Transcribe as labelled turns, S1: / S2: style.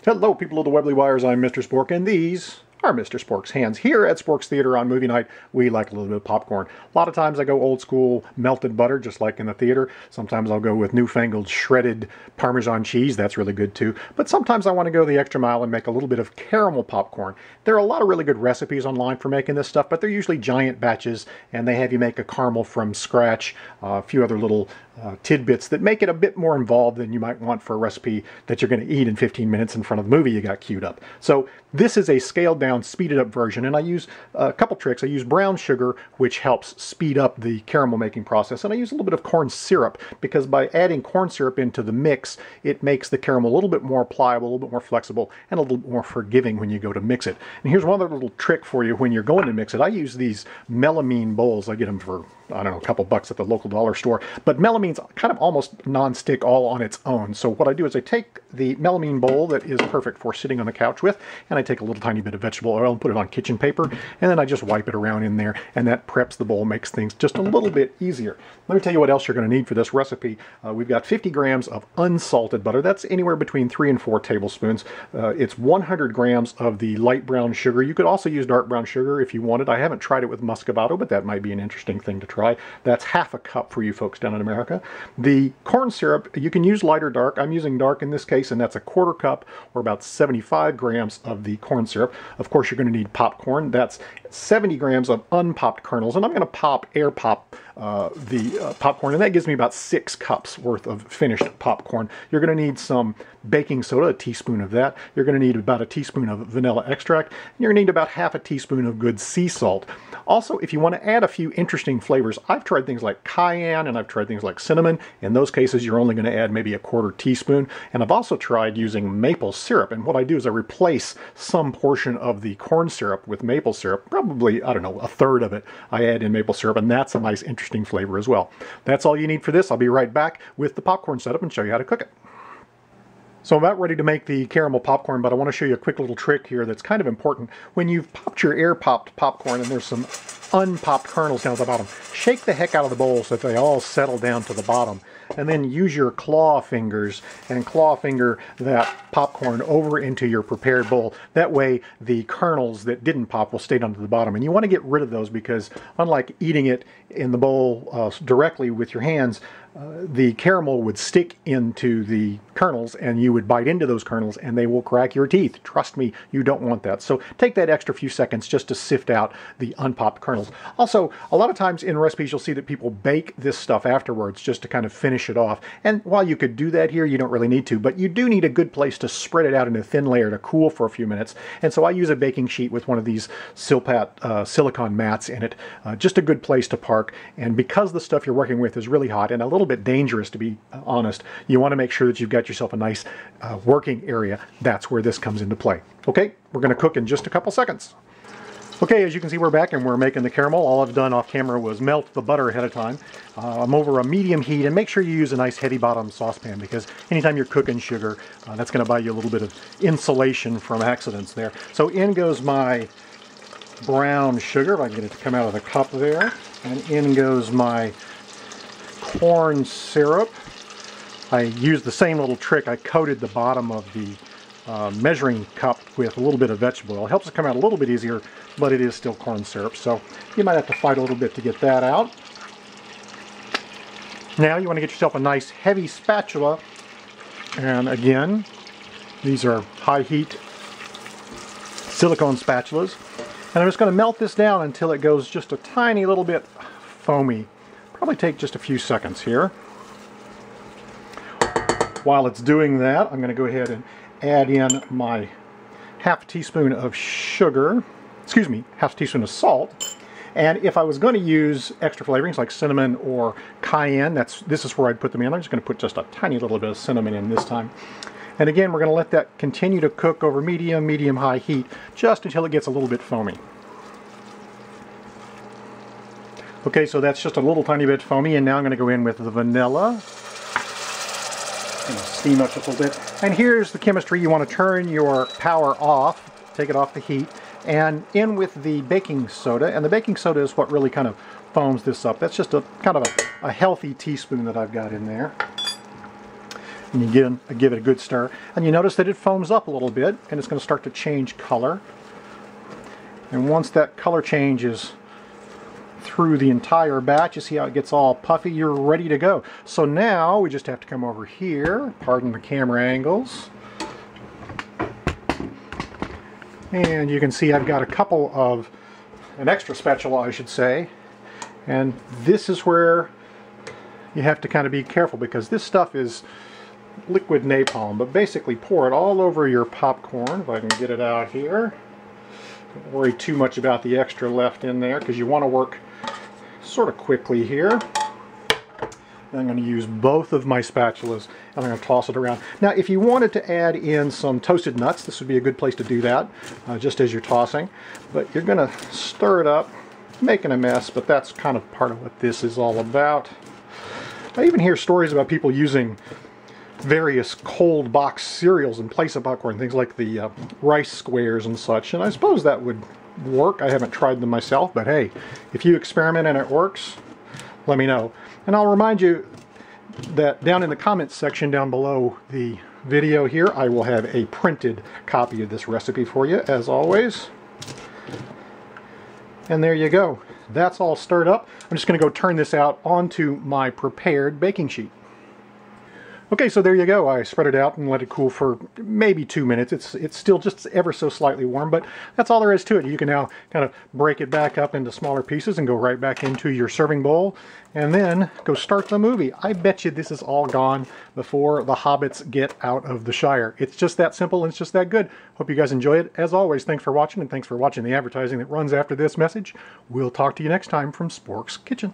S1: Hello, people of the Webley Wires. I'm Mr. Spork, and these are Mr. Spork's hands. Here at Spork's Theater on movie night, we like a little bit of popcorn. A lot of times I go old school melted butter, just like in the theater. Sometimes I'll go with newfangled shredded Parmesan cheese. That's really good too. But sometimes I want to go the extra mile and make a little bit of caramel popcorn. There are a lot of really good recipes online for making this stuff, but they're usually giant batches, and they have you make a caramel from scratch, a few other little tidbits that make it a bit more involved than you might want for a recipe that you're going to eat in 15 minutes in front of the movie you got queued up. So this is a scaled down, speeded up version, and I use a couple tricks. I use brown sugar, which helps speed up the caramel making process, and I use a little bit of corn syrup, because by adding corn syrup into the mix, it makes the caramel a little bit more pliable, a little bit more flexible, and a little bit more forgiving when you go to mix it. And here's one other little trick for you when you're going to mix it. I use these melamine bowls. I get them for, I don't know, a couple bucks at the local dollar store. But melamine's kind of almost non-stick all on its own. So what I do is I take the melamine bowl that is perfect for sitting on the couch with, and I take a little tiny bit of vegetable oil and put it on kitchen paper, and then I just wipe it around in there, and that preps the bowl, makes things just a little bit easier. Let me tell you what else you're going to need for this recipe. We've got 50 grams of unsalted butter. That's anywhere between 3 and 4 tablespoons. It's 100 grams of the light brown sugar. You could also use dark brown sugar if you wanted. I haven't tried it with muscovado, but that might be an interesting thing to try. That's half a cup for you folks down in America. The corn syrup, you can use light or dark. I'm using dark in this case, and that's a 1/4 cup, or about 75 grams of the corn syrup. Of course, you're going to need popcorn. That's 70 grams of unpopped kernels, and I'm going to air pop the popcorn, and that gives me about 6 cups worth of finished popcorn. You're going to need some baking soda, a teaspoon of that. You're going to need about a teaspoon of vanilla extract, and you're going to need about half a teaspoon of good sea salt. Also, if you want to add a few interesting flavors, I've tried things like cayenne, and I've tried things like cinnamon. In those cases, you're only going to add maybe a 1/4 teaspoon. And I've also tried using maple syrup, and what I do is I replace some portion of the corn syrup with maple syrup, probably, I don't know, 1/3 of it I add in maple syrup, and that's a nice interesting flavor as well. That's all you need for this. I'll be right back with the popcorn setup and show you how to cook it. So I'm about ready to make the caramel popcorn, but I want to show you a quick little trick here that's kind of important. When you've popped your air-popped popcorn and there's some unpopped kernels down at the bottom, shake the heck out of the bowl so that they all settle down to the bottom. And then use your claw fingers and claw finger that popcorn over into your prepared bowl. That way the kernels that didn't pop will stay down to the bottom. And you want to get rid of those, because unlike eating it in the bowl directly with your hands, the caramel would stick into the kernels, and you would bite into those kernels and they will crack your teeth. Trust me, you don't want that. So take that extra few seconds just to sift out the unpopped kernels. Also, a lot of times in recipes you'll see that people bake this stuff afterwards just to kind of finish it off. And while you could do that here, you don't really need to, but you do need a good place to spread it out in a thin layer to cool for a few minutes. And so I use a baking sheet with one of these Silpat silicone mats in it. Just a good place to park. And because the stuff you're working with is really hot and a little bit dangerous, to be honest, you want to make sure that you've got yourself a nice working area. That's where this comes into play. Okay, we're going to cook in just a couple seconds. Okay, as you can see, we're back and we're making the caramel. All I've done off camera was melt the butter ahead of time. I'm over a medium heat, and make sure you use a nice heavy bottom saucepan, because anytime you're cooking sugar, that's going to buy you a little bit of insulation from accidents there. So in goes my brown sugar, if I can get it to come out of the cup there, and in goes my corn syrup. I used the same little trick. I coated the bottom of the measuring cup with a little bit of vegetable oil. It helps it come out a little bit easier, but it is still corn syrup, so you might have to fight a little bit to get that out. Now you want to get yourself a nice heavy spatula, and again, these are high heat silicone spatulas, and I'm just going to melt this down until it goes just a tiny little bit foamy. Probably take just a few seconds here. While it's doing that, I'm going to go ahead and add in my half teaspoon of sugar, half teaspoon of salt. And if I was going to use extra flavorings like cinnamon or cayenne, this is where I'd put them in. I'm just going to put just a tiny little bit of cinnamon in this time. And again, we're going to let that continue to cook over medium-high heat just until it gets a little bit foamy. Okay, so that's just a little tiny bit foamy, and now I'm going to go in with the vanilla. Steam up just a little bit. And here's the chemistry. You want to turn your power off, take it off the heat, and in with the baking soda. And the baking soda is what really kind of foams this up. That's just a kind of a healthy teaspoon that I've got in there. And you give it a good stir. And you notice that it foams up a little bit, and it's going to start to change color. And once that color changes through the entire batch, you see how it gets all puffy, you're ready to go. So now we just have to come over here, pardon the camera angles. And you can see I've got a couple of, an extra spatula I should say. And this is where you have to kind of be careful, because this stuff is liquid napalm, but basically pour it all over your popcorn. If I can get it out here. Don't worry too much about the extra left in there, because you want to work sort of quickly here. And I'm going to use both of my spatulas and I'm going to toss it around. Now if you wanted to add in some toasted nuts, this would be a good place to do that, just as you're tossing. But you're going to stir it up, making a mess, but that's kind of part of what this is all about. I even hear stories about people using various cold box cereals in place of popcorn, things like the rice squares and such, and I suppose that would work. I haven't tried them myself, but hey, if you experiment and it works, let me know. And I'll remind you that down in the comments section down below the video here, I will have a printed copy of this recipe for you, as always. And there you go. That's all stirred up. I'm just going to go turn this out onto my prepared baking sheet. Okay, so there you go. I spread it out and let it cool for maybe 2 minutes. It's still just ever so slightly warm, but that's all there is to it. You can now kind of break it back up into smaller pieces and go right back into your serving bowl and then go start the movie. I bet you this is all gone before the hobbits get out of the Shire. It's just that simple and it's just that good. Hope you guys enjoy it. As always, thanks for watching, and thanks for watching the advertising that runs after this message. We'll talk to you next time from Spork's Kitchen.